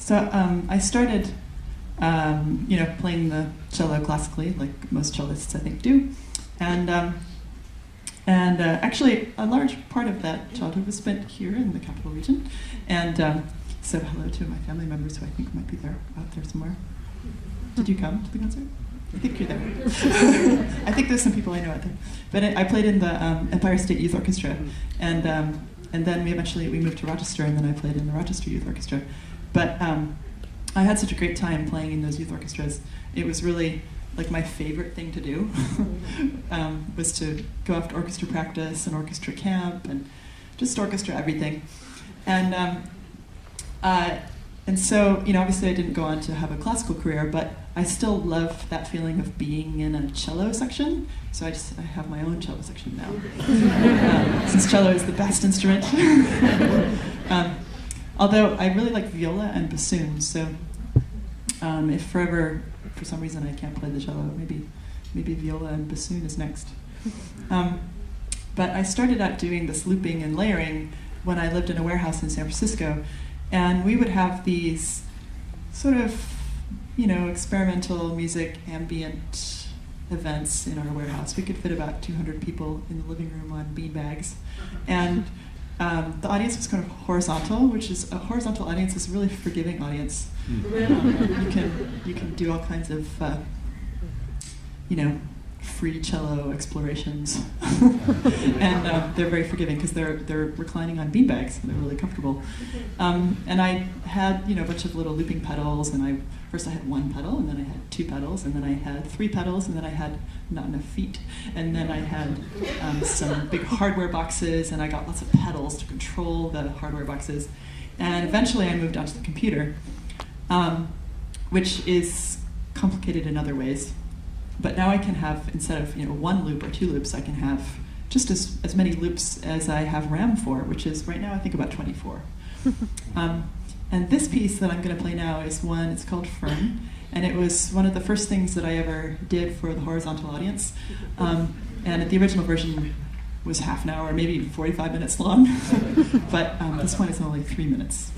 I started, playing the cello classically, like most cellists I think do, and actually a large part of that childhood was spent here in the capital region, and so hello to my family members who I think might be out there somewhere. Did you come to the concert? I think you're there. I think there's some people I know out there. But I played in the Empire State Youth Orchestra, and then we moved to Rochester, and then I played in the Rochester Youth Orchestra. But I had such a great time playing in those youth orchestras. It was really like my favorite thing to do was to go off to orchestra practice and orchestra camp and just orchestra everything. And so, obviously I didn't go on to have a classical career, but I still love that feeling of being in a cello section. So I have my own cello section now, since cello is the best instrument. Although I really like viola and bassoon, so if forever, for some reason, I can't play the cello, maybe viola and bassoon is next. But I started out doing this looping and layering when I lived in a warehouse in San Francisco, and we would have these sort of, experimental music, ambient events in our warehouse. We could fit about 200 people in the living room on beanbags, and the audience was kind of horizontal, which is a horizontal audience is a really forgiving audience. You can do all kinds of free cello explorations, and they're very forgiving because they're reclining on beanbags. They're really comfortable. And I had a bunch of little looping pedals, and first I had one pedal, and then I had two pedals, and then I had three pedals, and then I had not enough feet, and then I had some big hardware boxes, and I got lots of pedals to control the hardware boxes, and eventually I moved onto the computer, which is complicated in other ways. But now I can have, instead of one loop or two loops, I can have just as many loops as I have RAM for, which is right now I think about 24. And this piece that I'm going to play now is one, it's called Fern, and it was one of the first things that I ever did for the horizontal audience. And the original version was half an hour, maybe 45 minutes long, but this one is only 3 minutes.